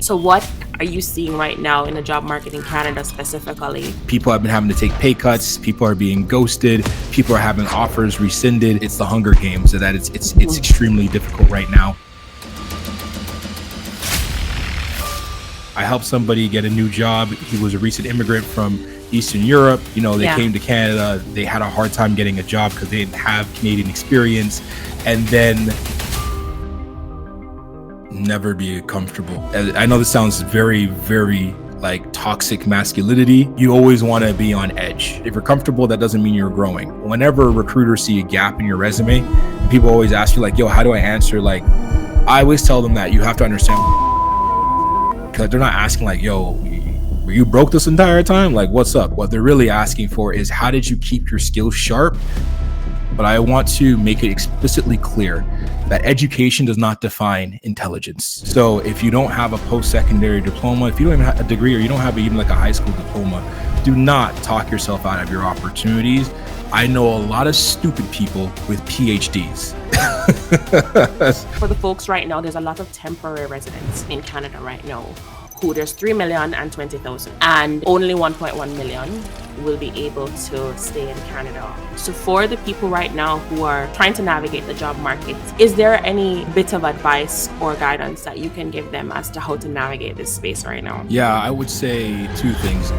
So what are you seeing right now in the job market in Canada specifically? People have been having to take pay cuts. People are being ghosted. People are having offers rescinded. It's the Hunger Games, so that it's extremely difficult right now. I helped somebody get a new job. He was a recent immigrant from Eastern Europe. They came to Canada. They had a hard time getting a job because they didn't have Canadian experience. And then never be comfortable. I know this sounds very, very like toxic masculinity. You always want to be on edge. If you're comfortable, that doesn't mean you're growing. Whenever recruiters see a gap in your resume, people always ask you like, yo, how do I answer? Like, I always tell them that you have to understand, because they're not asking like, yo, were you broke this entire time? Like, what's up? What they're really asking for is, how did you keep your skills sharp? But I want to make it explicitly clear that education does not define intelligence. So if you don't have a post-secondary diploma, if you don't even have a degree, or you don't have even like a high school diploma, do not talk yourself out of your opportunities. I know a lot of stupid people with PhDs. For the folks right now, there's a lot of temporary residents in Canada right now. There's 3,020,000 and only 1.1 million will be able to stay in Canada. So for the people right now who are trying to navigate the job market, is there any bit of advice or guidance that you can give them as to how to navigate this space right now? Yeah, I would say two things.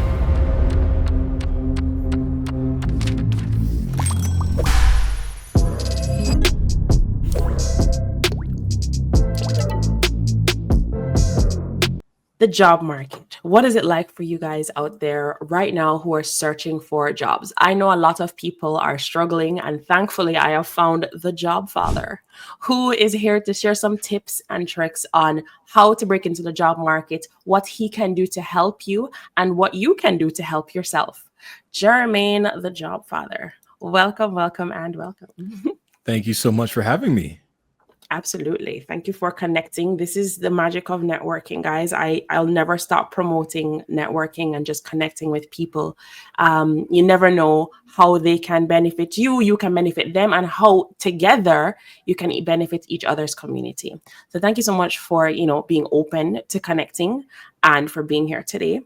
The job market. What is it like for you guys out there right now who are searching for jobs? I know a lot of people are struggling, and thankfully I have found the job father who is here to share some tips and tricks on how to break into the job market, what he can do to help you, and what you can do to help yourself. Jermaine, the job father. Welcome, welcome, and welcome. Thank you so much for having me. Absolutely. Thank you for connecting. This is the magic of networking, guys. I'll never stop promoting networking and just connecting with people. You never know how they can benefit you, you can benefit them, and how together you can benefit each other's community. So thank you so much for, being open to connecting and for being here today.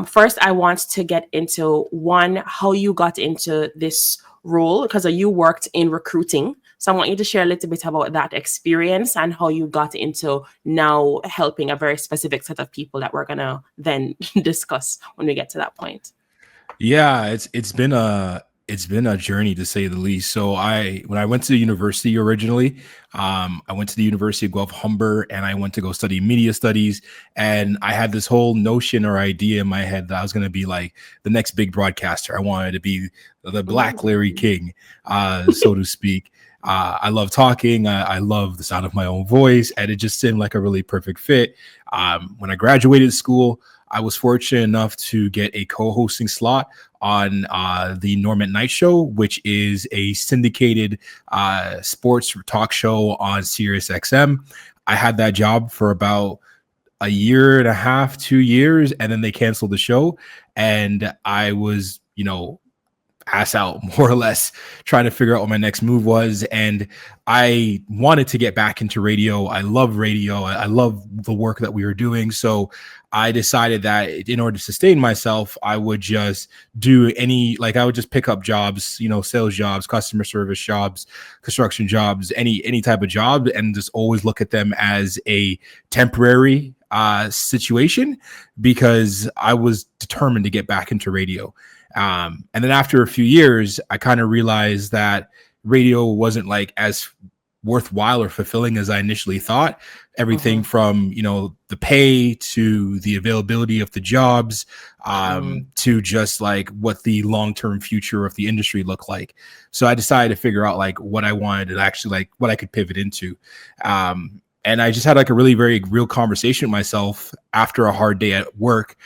First, I want to get into how you got into this role, because you worked in recruiting. So I want you to share a little bit about that experience and how you got into now helping a very specific set of people that we're going to then discuss when we get to that point. Yeah, it's been a journey, to say the least. So when I went to university originally, I went to the University of Guelph Humber, and I went to go study media studies. And I had this whole notion or idea in my head that I was going to be like the next big broadcaster. I wanted to be the Black Larry King, so to speak. I love talking. I love the sound of my own voice, and it just seemed like a really perfect fit. When I graduated school, I was fortunate enough to get a co-hosting slot on the Norm at Night Show, which is a syndicated sports talk show on Sirius XM. I had that job for about a year and a half, 2 years, and then they canceled the show. And I was, ass out, more or less, trying to figure out what my next move was. And I wanted to get back into radio. I love radio. I love the work that we were doing. So I decided that in order to sustain myself, I would just do I would just pick up jobs, sales jobs, customer service jobs, construction jobs, any type of job, and just always look at them as a temporary situation, because I was determined to get back into radio. And then after a few years, I kind of realized that radio wasn't like as worthwhile or fulfilling as I initially thought. Everything from, the pay to the availability of the jobs, to just like what the long-term future of the industry looked like. So I decided to figure out like what I wanted to actually, like what I could pivot into. And I just had like a really very real conversation with myself after a hard day at work,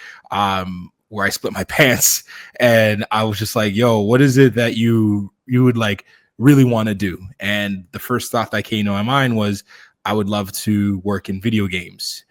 where I split my pants, and I was just like, yo, what is it that you would like really want to do? And the first thought that came to my mind was, I would love to work in video games,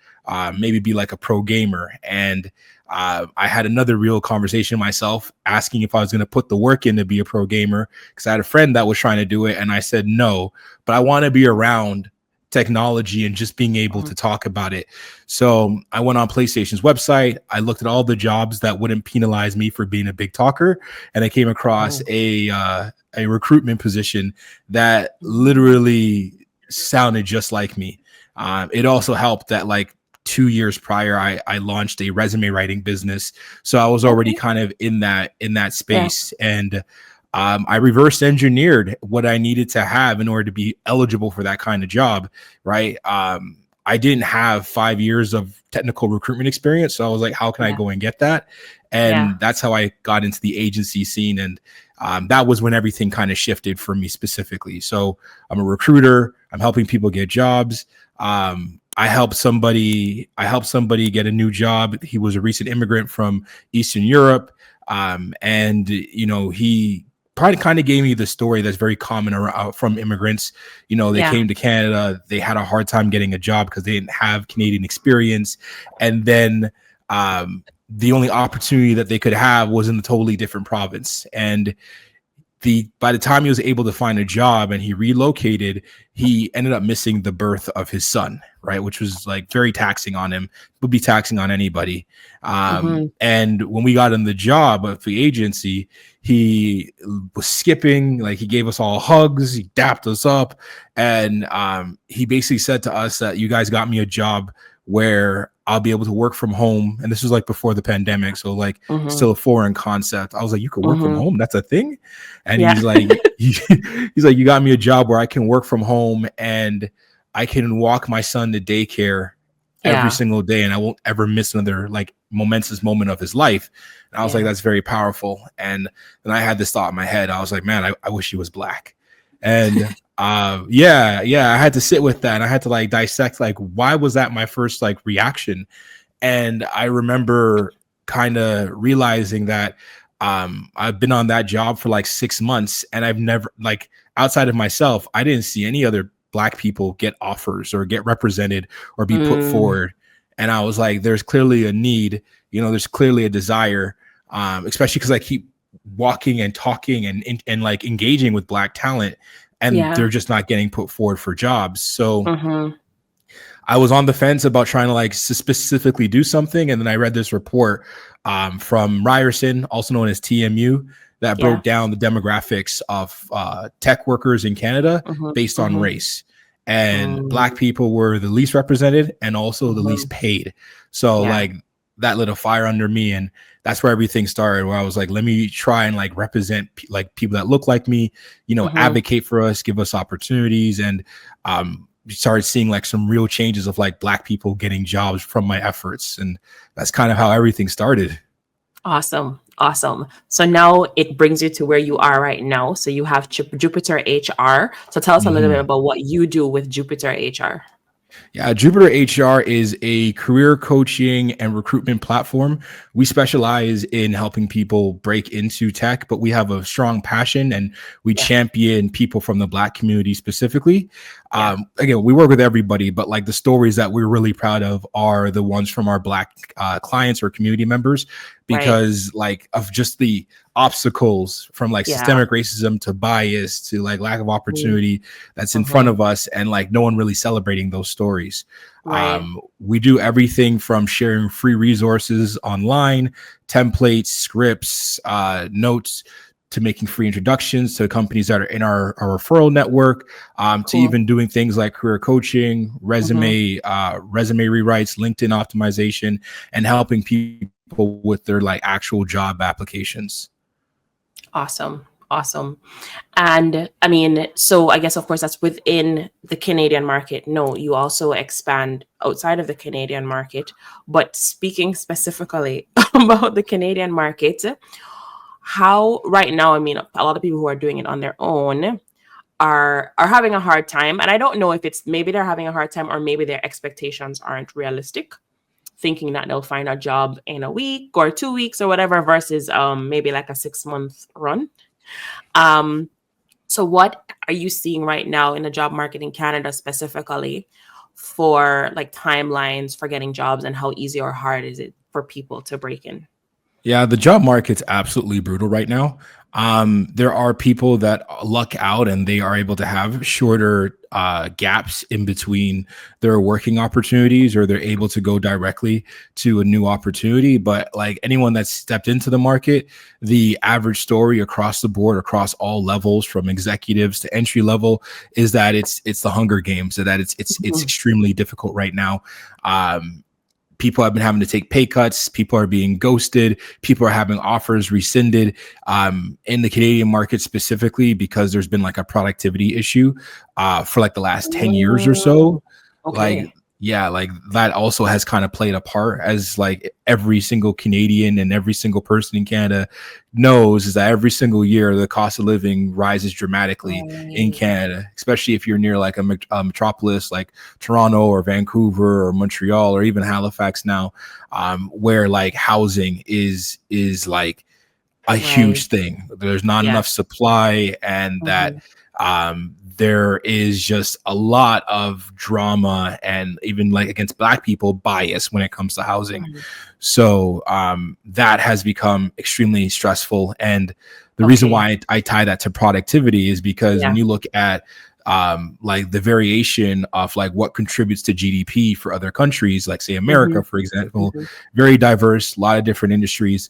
maybe be like a pro gamer. And I had another real conversation myself, asking if I was going to put the work in to be a pro gamer, because I had a friend that was trying to do it. And I said, no, but I want to be around technology and just being able to talk about it. So I went on PlayStation's website. I looked at all the jobs that wouldn't penalize me for being a big talker, and I came across a recruitment position that literally sounded just like me. It also helped that like 2 years prior, I launched a resume writing business, so I was already kind of in that space, and I reverse engineered what I needed to have in order to be eligible for that kind of job, right? I didn't have 5 years of technical recruitment experience, so I was like, how can I go and get that? And that's how I got into the agency scene, and that was when everything kind of shifted for me specifically. So I'm a recruiter. I'm helping people get jobs. I helped somebody get a new job. He was a recent immigrant from Eastern Europe. And he probably kind of gave me the story that's very common from immigrants. They came to Canada, they had a hard time getting a job because they didn't have Canadian experience. And then the only opportunity that they could have was in a totally different province. And by the time he was able to find a job and he relocated, he ended up missing the birth of his son, right? Which was like very taxing on him, would be taxing on anybody. And when we got in the job at the agency, he was skipping, like he gave us all hugs, he dapped us up. And he basically said to us that you guys got me a job where I'll be able to work from home. And this was like before the pandemic. So like still a foreign concept. I was like, you can work from home? That's a thing? And he's like, he's like, you got me a job where I can work from home and I can walk my son to daycare every single day. And I won't ever miss another like momentous moment of his life. And I was like, that's very powerful. And then I had this thought in my head. I was like, man, I wish he was black. And I had to sit with that, and I had to like dissect like why was that my first like reaction. And I remember kind of realizing that I've been on that job for like 6 months, and I've never, like, outside of myself, I didn't see any other black people get offers or get represented or be put forward. And I was like, there's clearly a need, there's clearly a desire, especially because I keep walking and talking and like engaging with black talent, and they're just not getting put forward for jobs. So I was on the fence about trying to like specifically do something. And then I read this report from Ryerson, also known as TMU, that broke down the demographics of tech workers in Canada based on race. And black people were the least represented and also the least paid. So like that lit a fire under me, and that's where everything started, where I was like, let me try and like represent like people that look like me, advocate for us, give us opportunities. And started seeing like some real changes of like black people getting jobs from my efforts. And that's kind of how everything started. Awesome. So now it brings you to where you are right now. So you have Jupiter HR. So tell us a little bit about what you do with Jupiter HR. Yeah, Jupiter HR is a career coaching and recruitment platform. We specialize in helping people break into tech, but we have a strong passion and we champion people from the Black community specifically. Again, we work with everybody, but like the stories that we're really proud of are the ones from our Black clients or community members, because like of just the obstacles from like systemic racism to bias to like lack of opportunity that's in front of us, and like no one really celebrating those stories. We do everything from sharing free resources online, templates, scripts, notes, to making free introductions to companies that are in our referral network, to even doing things like career coaching, resume rewrites, LinkedIn optimization, and helping people with their like actual job applications. Awesome. And I mean, so I guess, of course, that's within the Canadian market. No, you also expand outside of the Canadian market. But speaking specifically about the Canadian market, how right now, I mean, a lot of people who are doing it on their own are having a hard time. And I don't know if it's maybe they're having a hard time or maybe their expectations aren't realistic, thinking that they'll find a job in a week or 2 weeks or whatever, versus maybe like a 6-month run. So what are you seeing right now in the job market in Canada specifically for like timelines for getting jobs, and how easy or hard is it for people to break in? Yeah, the job market's absolutely brutal right now. There are people that luck out and they are able to have shorter gaps in between their working opportunities, or they're able to go directly to a new opportunity. But like anyone that's stepped into the market, the average story across the board, across all levels, from executives to entry level, is that it's the Hunger Games, so that it's Mhm. extremely difficult right now. People have been having to take pay cuts. People are being ghosted. People are having offers rescinded, in the Canadian market specifically, because there's been like a productivity issue for like the last 10 years or so. Mm, Like, okay. yeah, like that also has kind of played a part, as like every single Canadian and every single person in Canada knows, is that every single year the cost of living rises dramatically in Right. Canada, especially if you're near like a metropolis like Toronto or Vancouver or Montreal or even Halifax now, where like housing is like a Right. huge thing. There's not enough Yes. supply, and that Mhm. there is just a lot of drama, and even like against Black people, bias when it comes to housing. Mhm. So that has become extremely stressful. And the reason Okay. why I tie that to productivity is because Yeah. when you look at like the variation of like what contributes to GDP for other countries, like say Mhm. America, for example, Mhm. very diverse, a lot of different industries.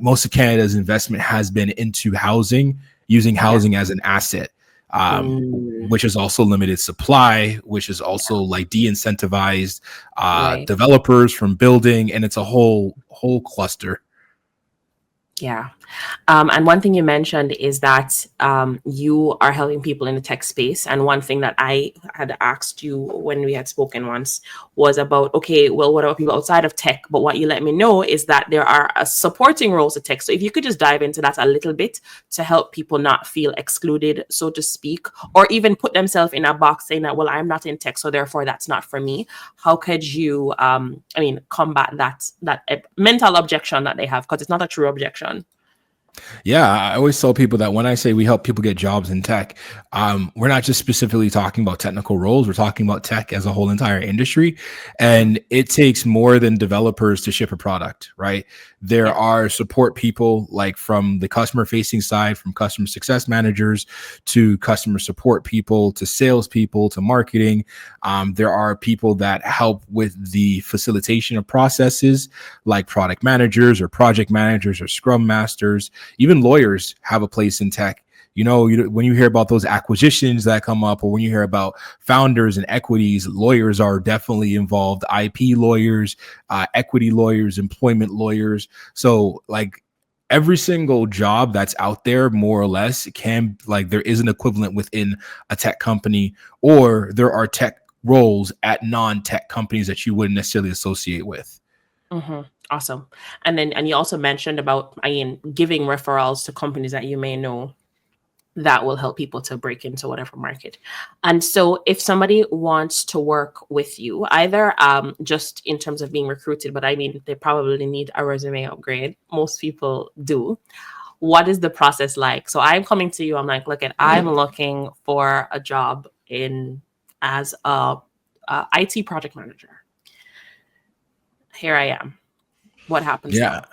Most of Canada's investment has been into housing, using Yeah. housing as an asset, Mm, which is also limited supply, which is yeah. also like de-incentivized Right. developers from building, and it's a whole cluster. Yeah. And one thing you mentioned is that you are helping people in the tech space. And one thing that I had asked you when we had spoken once was about, okay, well, what about people outside of tech? But what you let me know is that there are supporting roles of tech. So if you could just dive into that a little bit to help people not feel excluded, so to speak, or even put themselves in a box saying that, well, I'm not in tech, so therefore that's not for me. How could you, combat that mental objection that they have? Because it's not a true objection. Yeah, I always tell people that when I say we help people get jobs in tech, we're not just specifically talking about technical roles. We're talking about tech as a whole entire industry. Mhm. And it takes more than developers to ship a product, right? There Yeah. are support people, like from the customer facing side, from customer success managers to customer support people to salespeople to marketing. There are people that help with the facilitation of processes, like product managers or project managers or scrum masters. Even lawyers have a place in tech. When you hear about those acquisitions that come up, or when you hear about founders and equities, lawyers are definitely involved. IP lawyers, equity lawyers, employment lawyers. So like every single job that's out there, more or less, can, like, there is an equivalent within a tech company, or there are tech roles at non-tech companies that you wouldn't necessarily associate with. Mhm. Awesome. And you also mentioned about, giving referrals to companies that you may know that will help people to break into whatever market. And so if somebody wants to work with you, either just in terms of being recruited, but they probably need a resume upgrade. Most people do. What is the process like? So I'm coming to you, I'm like, look, I'm looking for a job in as a IT project manager. Here I am. What happens Yeah. now?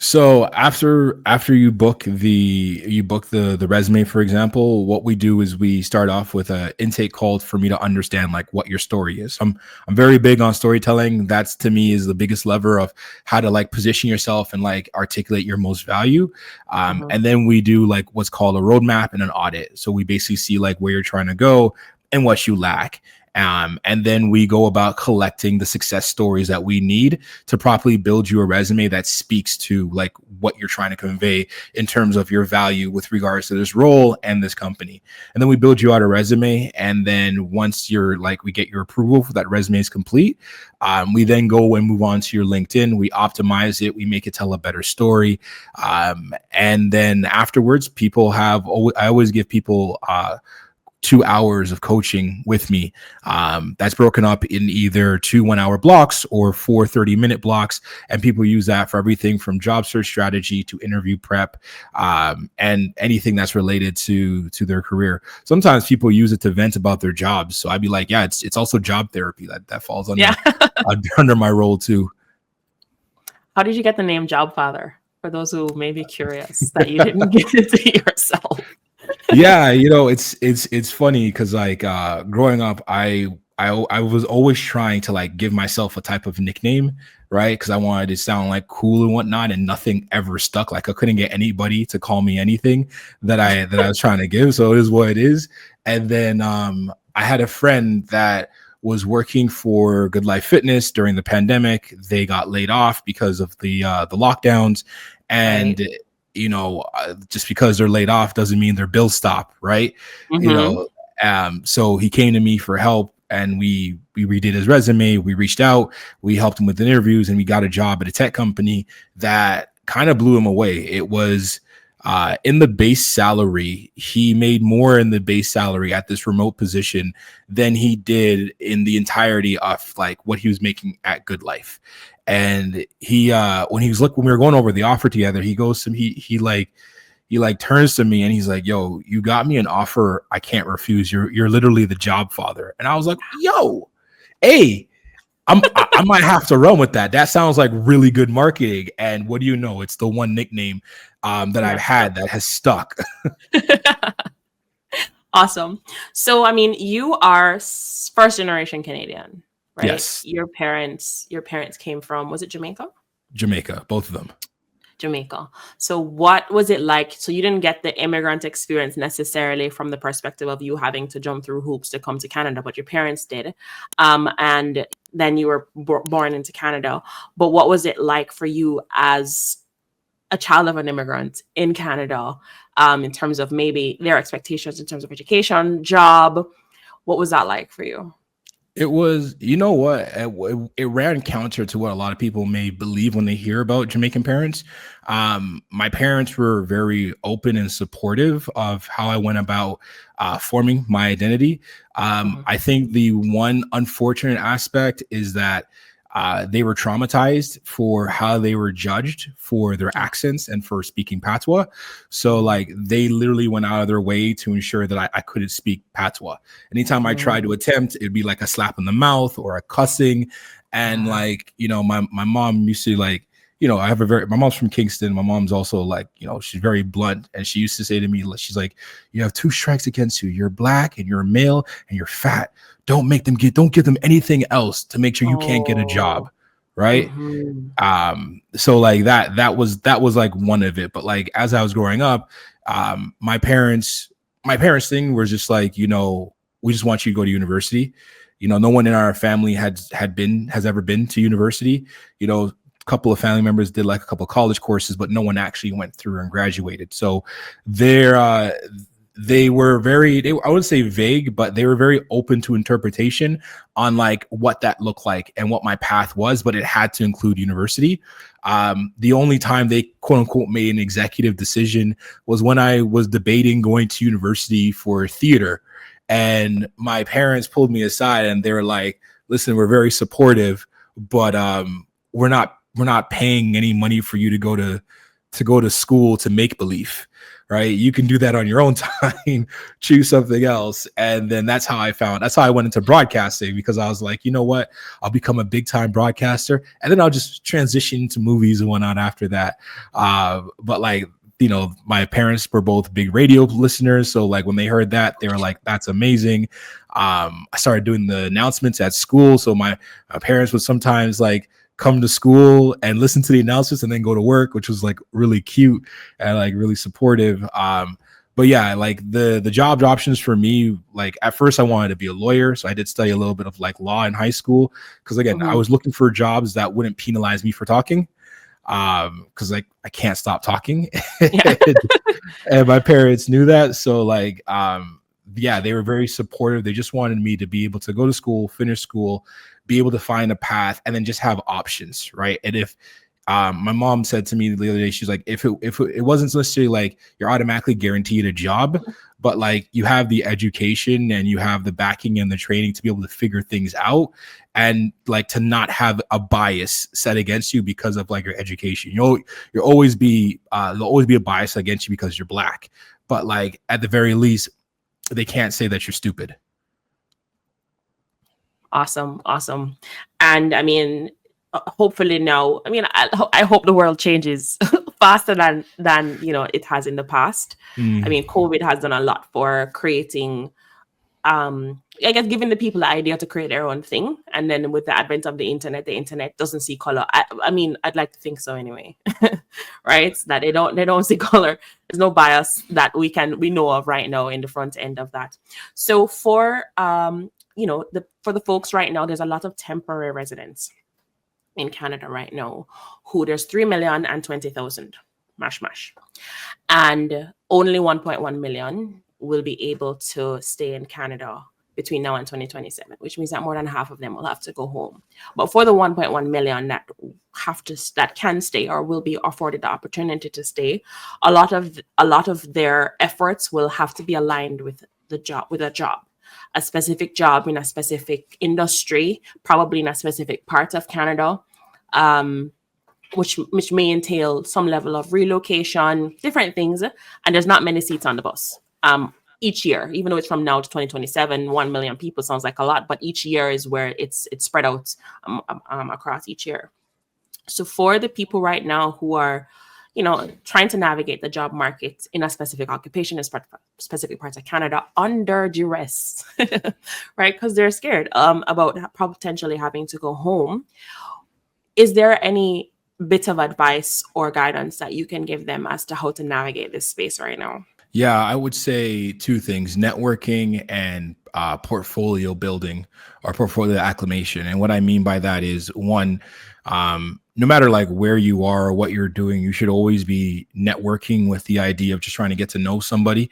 So after you book the resume, for example, what we do is we start off with a intake call for me to understand like what your story is. I'm very big on storytelling. That's, to me, is the biggest lever of how to like position yourself and like articulate your most value. Mhm. And then we do like what's called a roadmap and an audit. So we basically see like where you're trying to go and what you lack. And then we go about collecting the success stories that we need to properly build you a resume that speaks to like what you're trying to convey in terms of your value with regards to this role and this company. And then we build you out a resume. And then once we get your approval for that resume is complete, we then go and move on to your LinkedIn. We optimize it. We make it tell a better story. And then afterwards, I always give people 2 hours of coaching with me. That's broken up in either 2 1-hour blocks or 4 30-minute blocks. And people use that for everything from job search strategy to interview prep, and anything that's related to their career. Sometimes people use it to vent about their jobs. So I'd be like, yeah, it's also job therapy that falls Yeah. under under my role too. How did you get the name Job Father? For those who may be curious that you didn't give it to yourself. Yeah, it's funny because like growing up, I was always trying to like give myself a type of nickname, right? Because I wanted to sound like cool and whatnot, and nothing ever stuck. Like I couldn't get anybody to call me anything that I was trying to give. So it is what it is. And then I had a friend that was working for Good Life Fitness during the pandemic. They got laid off because of the lockdowns, Right. and just because they're laid off doesn't mean their bills stop, right? You Mm-hmm. know, so he came to me for help, and we redid his resume. We reached out, we helped him with the interviews, and we got a job at a tech company that kind of blew him away. It was in the base salary, he made more in the base salary at this remote position than he did in the entirety of like what he was making at Good Life. And he when we were going over the offer together, he goes to me, he turns to me and he's like, "Yo, you got me an offer I can't refuse. You're literally the job father." And I was like, "Yo, hey, I might have to run with that. That sounds like really good marketing." And what do you know? It's the one nickname that I've That's had that has stuck. awesome. So, I mean, you are first generation Canadian, right? Yes, Your parents came from, was it Jamaica? Jamaica, both of them. Jamaica. So what was it like? So you didn't get the immigrant experience necessarily from the perspective of you having to jump through hoops to come to Canada, but your parents did. And then you were born into Canada. But what was it like for you as a child of an immigrant in Canada, in terms of maybe their expectations in terms of education, job? What was that like for you? It was, you know what? It ran counter to what a lot of people may believe when they hear about Jamaican parents. My parents were very open and supportive of how I went about forming my identity. Mhm. I think the one unfortunate aspect is that they were traumatized for how they were judged for their Yeah. accents and for speaking patois. So, Mhm. like, they literally went out of their way to ensure that I couldn't speak patois. Anytime I tried to Mm. attempt, it'd be like a slap in the mouth or a cussing. And Yeah. like, my mom used to like, my mom's from Kingston. My mom's also like, she's very blunt. And she used to say to me, she's like, "You have two strikes against you. You're black and you're a male and you're fat. Don't give them anything else to make sure you can't get a job." Oh. Right. Hmm. So like that was like one of it. But like as I was growing up, my parents thing was just like, we just want you to go to university. No one in our family has ever been to university. A couple of family members did like a couple of college courses, but no one actually went through and graduated. So they're they were I wouldn't say vague, but they were very open to interpretation on like what that looked like and what my path was, but it had to include university. The only time they quote unquote made an executive decision was when I was debating going to university for theater. And my parents pulled me aside and they were like, "Listen, we're very supportive, but we're not paying any money for you to go to school to make believe, right? You can do that on your own time, choose something else." And then that's how I went into broadcasting, because I was like, you know what? I'll become a big time broadcaster and then I'll just transition into movies and whatnot after that. But like, my parents were both big radio listeners. So like when they heard that, they were like, "That's amazing." I started doing the announcements at school. So my parents would sometimes like come to school and listen to the announcements and then go to work, which was like really cute and like really supportive. But yeah, like the job options for me, like at first I wanted to be a lawyer, so I did study a little bit of like law in high school, because again I Mhm. was looking for jobs that wouldn't penalize me for talking, because like I can't stop talking. Yeah. And my parents knew that. So like yeah, they were very supportive. They just wanted me to be able to go to school, finish school, be able to find a path, and then just have options, right? And if my mom said to me the other day, she's like, if it wasn't necessarily like you're automatically guaranteed a job, but like you have the education and you have the backing and the training to be able to figure things out, and like to not have a bias set against you because of like your education. There'll always be a bias against you because you're black, but like at the very least, they can't say that you're stupid. Awesome, awesome. And I mean, hopefully now, I mean, I hope the world changes faster than it has in the past. I Mm. mean, COVID has done a lot for creating, I guess, giving the people the idea to create their own thing. And then with the advent of the internet doesn't see color. I mean, I'd like to think so anyway, right? That they don't see color. There's no bias that we know of right now in the front end of that. So for for the folks right now, there's a lot of temporary residents in Canada right now who there's 3,020,000 mash. And only 1.1 million will be able to stay in Canada between now and 2027, which means that more than half of them will have to go home. But for the 1.1 million that can stay or will be afforded the opportunity to stay, a lot of their efforts will have to be aligned with a job, a specific job in a specific industry, probably in a specific part of Canada. Which may entail some level of relocation, different things, and there's not many seats on the bus. Each year, even though it's from now to 2027, 1 million people sounds like a lot, but each year is where it's spread out across each year. So for the people right now who are, trying to navigate the job market in a specific occupation in specific parts of Canada under duress, right? Because they're scared about potentially having to go home. Is there any bit of advice or guidance that you can give them as to how to navigate this space right now? Yeah, I would say two things: networking and portfolio building or portfolio acclimation. And what I mean by that is, one, no matter like where you are or what you're doing, you should always be networking with the idea of just trying to get to know somebody.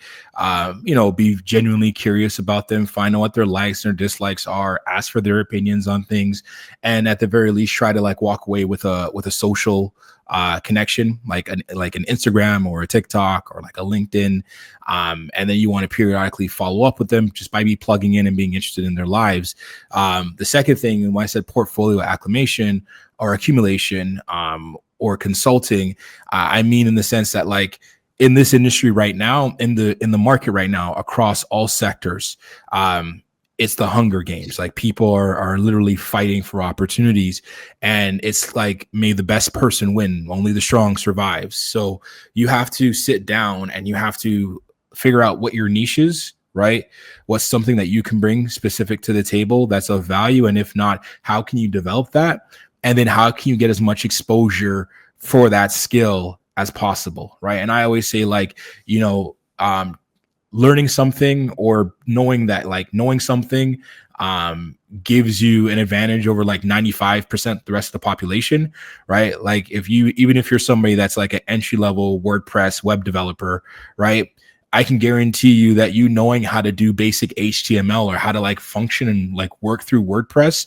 Be genuinely curious about them, find out what their likes and their dislikes are, ask for their opinions on things, and at the very least, try to like walk away with a social connection, like an Instagram or a TikTok or like a LinkedIn. And then you want to periodically follow up with them just by be plugging in and being interested in their lives. The second thing, when I said portfolio acclimation or accumulation, or consulting, I mean, in the sense that like in this industry right now, in the market right now, across all sectors, it's the Hunger Games. Like people are literally fighting for opportunities, and it's like, may the best person win, only the strong survives. So you have to sit down and you have to figure out what your niche is, right? What's something that you can bring specific to the table that's of value? And if not, how can you develop that? And then how can you get as much exposure for that skill as possible, right? And I always say, like, learning something or knowing something gives you an advantage over like 95% the rest of the population, right? Like even if you're somebody that's like an entry level WordPress web developer, right? I can guarantee you that knowing how to do basic HTML or how to like function and like work through WordPress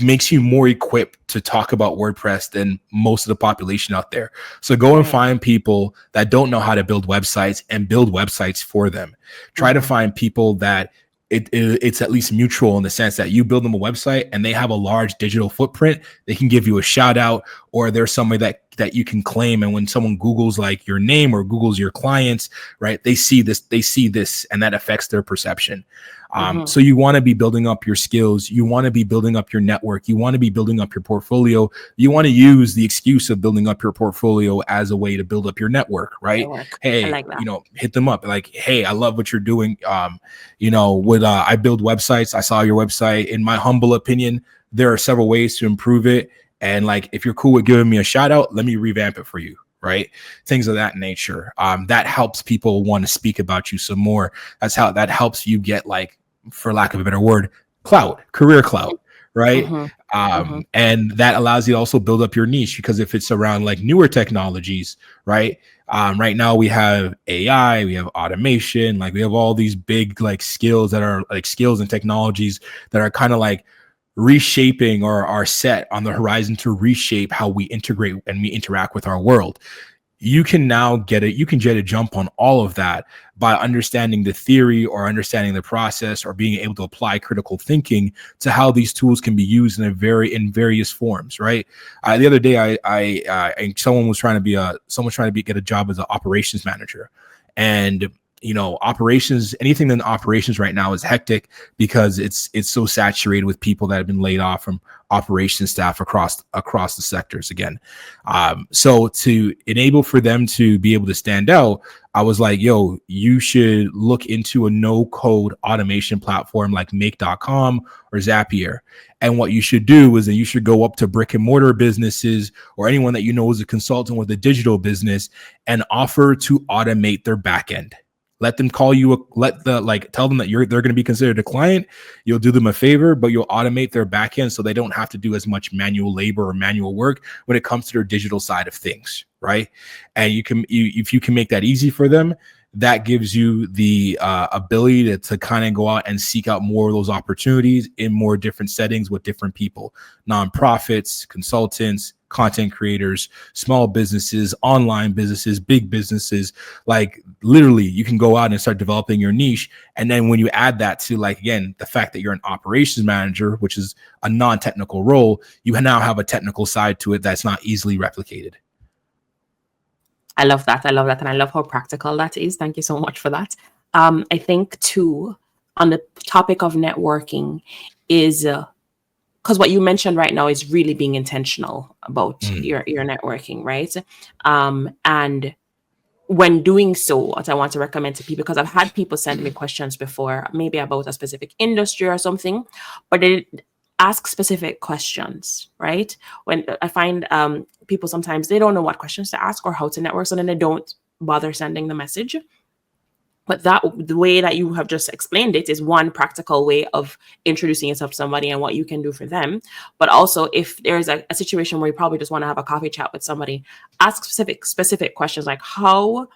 makes you more equipped to talk about WordPress than most of the population out there. So go and find people that don't know how to build websites and build websites for them. Try to find people that it's at least mutual in the sense that you build them a website and they have a large digital footprint. They can give you a shout out, or there's somebody that you can claim. And when someone Googles like your name or Googles your clients, right, they see this and that affects their perception. So you want to be building up your skills. You want to be building up your network. You want to be building up your portfolio. You want to use the excuse of building up your portfolio as a way to build up your network, right? Hey, like hit them up. Like, hey, I love what you're doing. I build websites. I saw your website. In my humble opinion, there are several ways to improve it. And like, if you're cool with giving me a shout out, let me revamp it for you. Right? Things of that nature. That helps people want to speak about you some more. That helps you get, like, for lack of a better word, career clout, right? And that allows you to also build up your niche, because if it's around like newer technologies, right? Right now we have AI, we have automation, like we have all these big like skills that are like skills and technologies that are kind of like reshaping or are set on the horizon to reshape how we integrate and we interact with our world. You can now get a jump on all of that by understanding the theory or understanding the process or being able to apply critical thinking to how these tools can be used in various forms, right? The other day, someone was trying to get a job as an operations manager, and operations, anything in operations right now is hectic because it's so saturated with people that have been laid off from operations staff across the sectors again. So to enable for them to be able to stand out, I was like, yo, you should look into a no code automation platform like make.com or Zapier. And what you should do is that you should go up to brick and mortar businesses or anyone that you know is a consultant with a digital business and offer to automate their back end. Let them call you, tell them that they're going to be considered a client. You'll do them a favor, but you'll automate their back end so they don't have to do as much manual labor or manual work when it comes to their digital side of things, right? And if you can make that easy for them, that gives you the ability to kind of go out and seek out more of those opportunities in more different settings with different people, nonprofits, consultants, content creators, small businesses, online businesses, big businesses. Like literally you can go out and start developing your niche. And then when you add that to again, the fact that you're an operations manager, which is a non-technical role, you now have a technical side to it that's not easily replicated. I love that. And I love how practical that is. Thank you so much for that. I think too, on the topic of networking is, because what you mentioned right now is really being intentional about your networking, right? And when doing so, what I want to recommend to people, because I've had people send me questions before, maybe about a specific industry or something, but they ask specific questions, right? When I find people sometimes they don't know what questions to ask or how to network, so then they don't bother sending the message. But the way that you have just explained it is one practical way of introducing yourself to somebody and what you can do for them. But also, if there's a situation where you probably just want to have a coffee chat with somebody, ask specific questions like how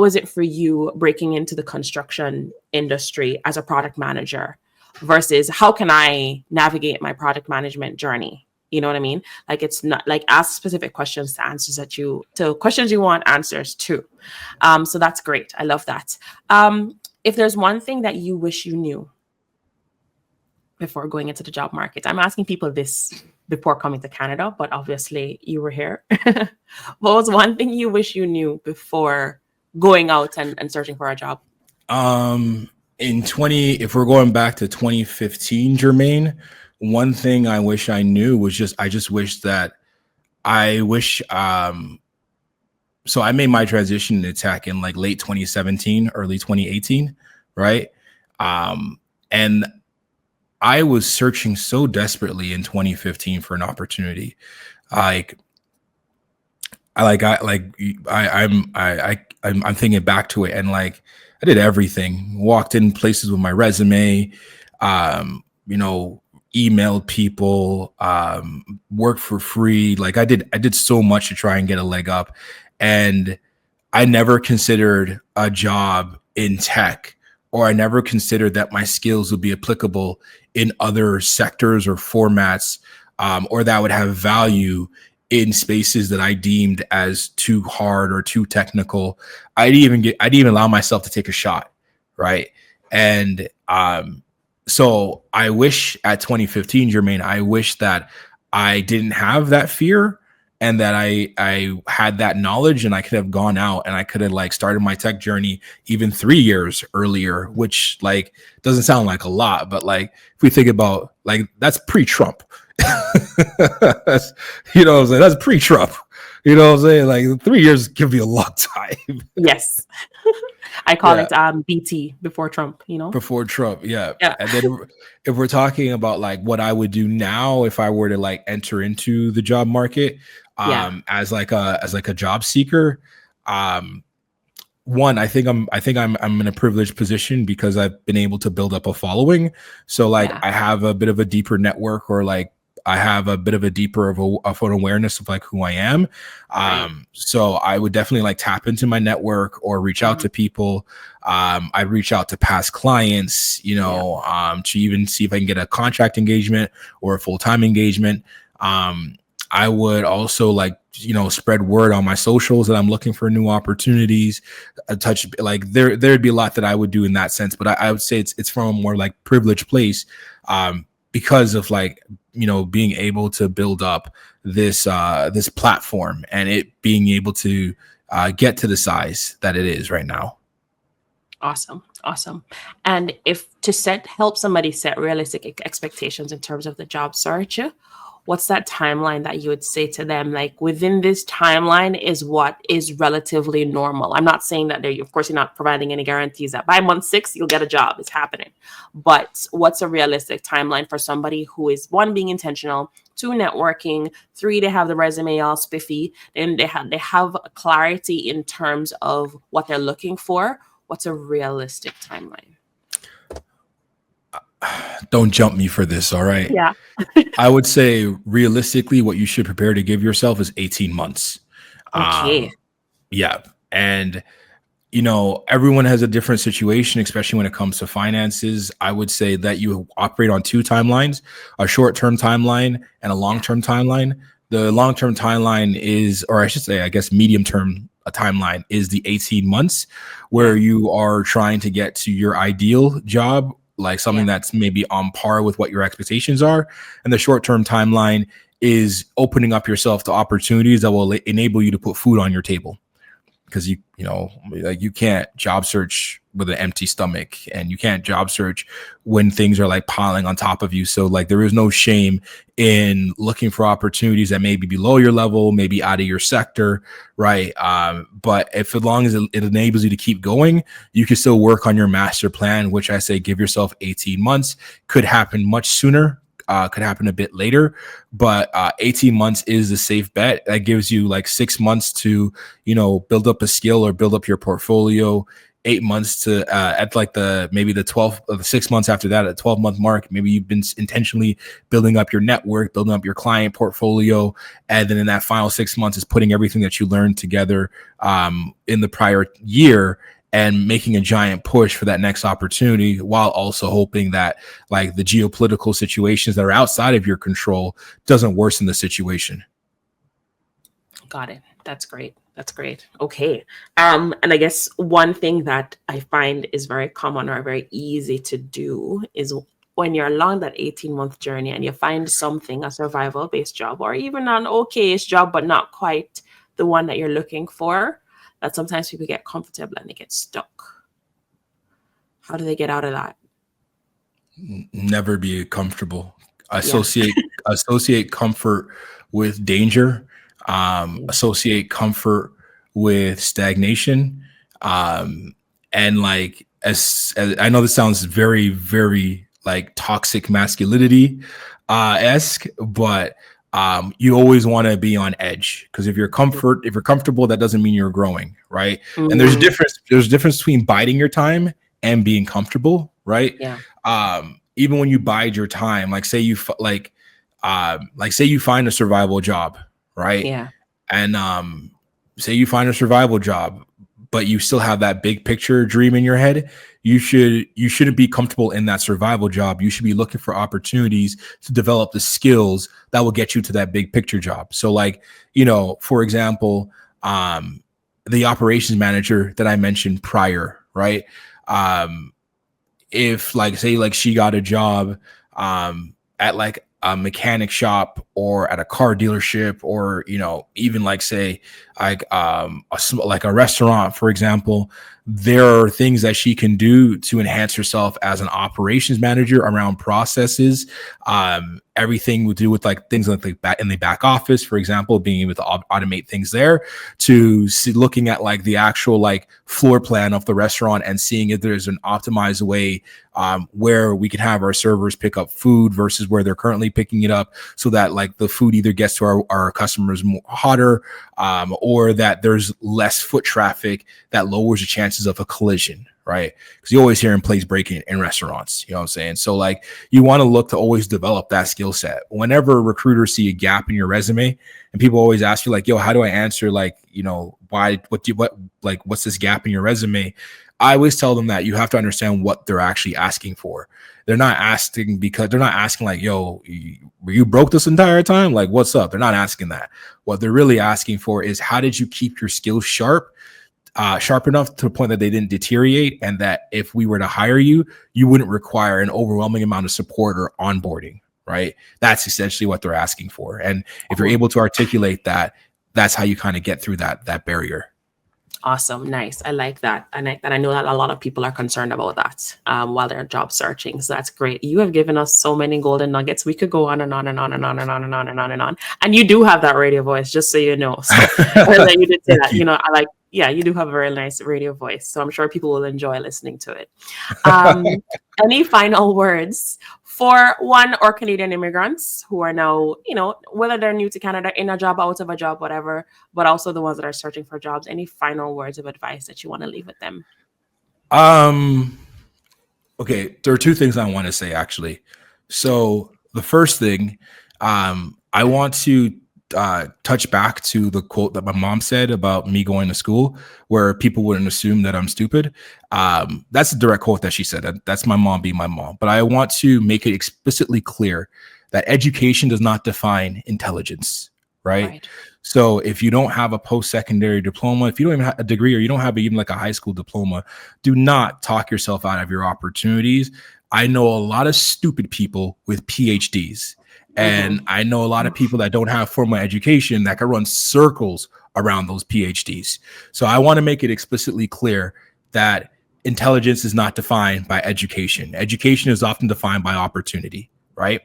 is it for you breaking into the construction industry as a product manager versus how can I navigate my product management journey? You know what I mean? Like, it's not like ask specific questions to questions you want answers to. So that's great. I love that. If there's one thing that you wish you knew before going into the job market, I'm asking people this before coming to Canada, but obviously you were here. What was one thing you wish you knew before going out and searching for a job? If we're going back to 2015, Jermaine, one thing I wish I knew was so I made my transition to tech in late 2017, early 2018, right? And I was searching so desperately in 2015 for an opportunity. I'm thinking back to it, and I did everything. Walked in places with my resume, emailed people, worked for free. I did so much to try and get a leg up, and I never considered a job in tech, or I never considered that my skills would be applicable in other sectors or formats, or that would have value in spaces that I deemed as too hard or too technical. I'd even allow myself to take a shot, right? And so I wish at 2015, Jermaine, I wish that I didn't have that fear and that I had that knowledge, and I could have gone out and I could have started my tech journey even 3 years earlier, which doesn't sound like a lot, but if we think about that's pre-Trump. That's, what I'm saying? That's pre-Trump. You know what I'm saying? 3 years can be a long time. Yes. I call it BT, before Trump, Before Trump, yeah. And then if we're talking about what I would do now if I were to enter into the job market as a job seeker, one, I think I'm in a privileged position because I've been able to build up a following. So I have a bit of a deeper network, or I have a bit of a deeper of an awareness of who I am. So I would definitely tap into my network or reach out to people. I'd reach out to past clients, to even see if I can get a contract engagement or a full-time engagement. I would also spread word on my socials that I'm looking for new opportunities. There'd be a lot that I would do in that sense, but I would say it's from a more privileged place, because of being able to build up this platform and it being able to get to the size that it is right now. Awesome. Awesome. And if to help somebody set realistic expectations in terms of the job search, what's that timeline that you would say to them? Like within this timeline is what is relatively normal. I'm not saying that of course, you're not providing any guarantees that by month 6 you'll get a job. It's happening. But what's a realistic timeline for somebody who is, one, being intentional, 2, networking, 3, they have the resume all spiffy, and they have clarity in terms of what they're looking for. What's a realistic timeline? Don't jump me for this, all right? Yeah. I would say realistically, what you should prepare to give yourself is 18 months. Okay. Yeah. And, everyone has a different situation, especially when it comes to finances. I would say that you operate on 2 timelines, a short-term timeline and a long-term timeline. The long-term timeline is, or I should say, I guess, medium-term timeline is the 18 months where you are trying to get to your ideal job, like something that's maybe on par with what your expectations are. And the short-term timeline is opening up yourself to opportunities that will enable you to put food on your table. Because you can't job search with an empty stomach, and you can't job search when things are like piling on top of you. So like there is no shame in looking for opportunities that may be below your level, maybe out of your sector, right? But as long as it enables you to keep going, you can still work on your master plan, which I say give yourself 18 months. Could happen much sooner. Could happen a bit later, but 18 months is a safe bet. That gives you like 6 months to, build up a skill or build up your portfolio. 8 months to at like maybe the 12 or the 6 months after that, at 12-month mark, maybe you've been intentionally building up your network, building up your client portfolio. And then in that final 6 months is putting everything that you learned together in the prior year and making a giant push for that next opportunity, while also hoping that like the geopolitical situations that are outside of your control doesn't worsen the situation. Got it. That's great. That's great. Okay. And I guess one thing that I find is very common or very easy to do is when you're along that 18-month journey and you find something, a survival-based job, or even an okay-ish job, but not quite the one that you're looking for, that sometimes people get comfortable and they get stuck. How do they get out of that? Never be comfortable. Associate comfort with danger. Associate comfort with stagnation. And like, as I know this sounds very, very like toxic masculinity esque, but you always want to be on edge, because if you're comfortable, that doesn't mean you're growing, right? Mm-hmm. And there's a difference between biding your time and being comfortable, right? Yeah. Even when you bide your time, like say you say you find a survival job, right? Yeah. And say you find a survival job, but you still have that big picture dream in your head, you shouldn't be comfortable in that survival job. You should be looking for opportunities to develop the skills that will get you to that big picture job. So like, for example, the operations manager that I mentioned prior, right? If like, say like she got a job at like a mechanic shop or at a car dealership, or even like say like a restaurant, for example, there are things that she can do to enhance herself as an operations manager around processes, everything would do with like things like in the back office, for example, being able to automate things there, to looking at like the actual like floor plan of the restaurant and seeing if there's an optimized way where we can have our servers pick up food versus where they're currently picking it up, so that like the food either gets to our customers more hotter, or that there's less foot traffic that lowers the chances of a collision, right? Because you always hear plates breaking in restaurants, you know what I'm saying? So like you want to look to always develop that skill set. Whenever recruiters see a gap in your resume, and people always ask you like, yo, how do I answer like, what's this gap in your resume? I always tell them that you have to understand what they're actually asking for. They're not asking like, yo, were you broke this entire time? Like, what's up? They're not asking that. What they're really asking for is, how did you keep your skills sharp enough to the point that they didn't deteriorate, and that if we were to hire you, you wouldn't require an overwhelming amount of support or onboarding, right? That's essentially what they're asking for. And if you're able to articulate that, that's how you kind of get through that barrier. Awesome. Nice. I like that. I know that a lot of people are concerned about that while they're job searching. So that's great. You have given us so many golden nuggets. We could go on and on and on and on and on and on and on and on. And you do have that radio voice, just so you know. So you did say Thank that. you. I like, yeah, you do have a very nice radio voice. So I'm sure people will enjoy listening to it. Any final words for one or Canadian immigrants who are now, whether they're new to Canada, in a job, out of a job, whatever, but also the ones that are searching for jobs? Any final words of advice that you want to leave with them? Okay, there are two things I want to say actually. So the first thing, I want to touch back to the quote that my mom said about me going to school, where people wouldn't assume that I'm stupid. That's a direct quote that she said. That's my mom being my mom. But I want to make it explicitly clear that education does not define intelligence, right? So if you don't have a post-secondary diploma, if you don't even have a degree, or you don't have even like a high school diploma, do not talk yourself out of your opportunities. I know a lot of stupid people with PhDs. And I know a lot of people that don't have formal education that can run circles around those PhDs. So I want to make it explicitly clear that intelligence is not defined by education. Education is often defined by opportunity, right?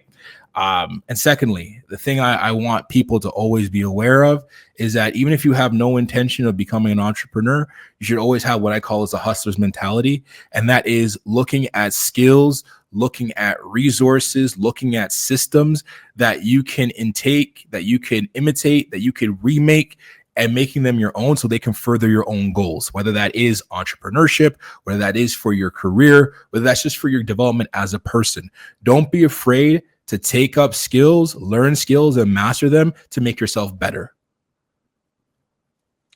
And secondly, the thing I want people to always be aware of is that even if you have no intention of becoming an entrepreneur, you should always have what I call as a hustler's mentality. And that is looking at skills, looking at resources, looking at systems that you can intake, that you can imitate, that you can remake, and making them your own so they can further your own goals, whether that is entrepreneurship, whether that is for your career, whether that's just for your development as a person. Don't be afraid to take up skills, learn skills, and master them to make yourself better.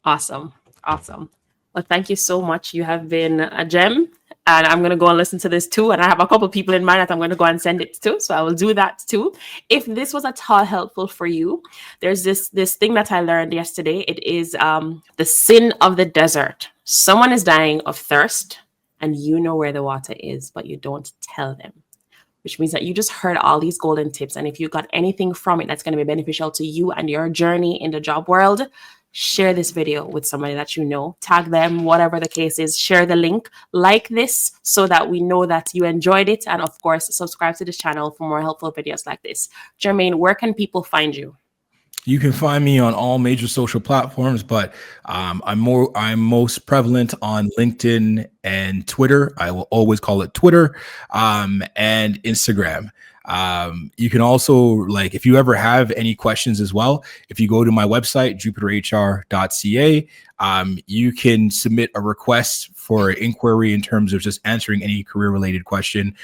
Awesome. Awesome. Well, thank you so much. You have been a gem. And I'm going to go and listen to this too. And I have a couple of people in mind that I'm going to go and send it to. So I will do that too. If this was at all helpful for you, there's this thing that I learned yesterday. It is the sin of the desert. Someone is dying of thirst and you know where the water is, but you don't tell them, which means that you just heard all these golden tips. And if you got anything from it that's going to be beneficial to you and your journey in the job world, share this video with somebody that you know, tag them, whatever the case is, share the link, like this so that we know that you enjoyed it. And of course, subscribe to this channel for more helpful videos like this. Jermaine, where can people find you? You can find me on all major social platforms, but I'm most prevalent on LinkedIn and Twitter. I will always call it Twitter, and Instagram. You can also, if you ever have any questions as well, if you go to my website, jupiterhr.ca, you can submit a request for inquiry in terms of just answering any career related question.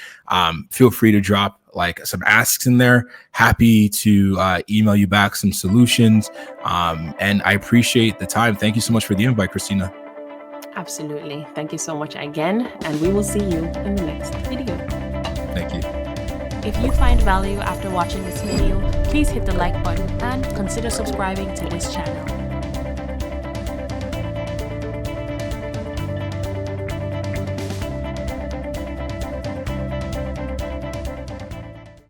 Feel free to drop some asks in there. Happy to email you back some solutions. And I appreciate the time. Thank you so much for the invite, Christina. Absolutely. Thank you so much again. And we will see you in the next video. Thank you. If you find value after watching this video, please hit the like button and consider subscribing to this channel.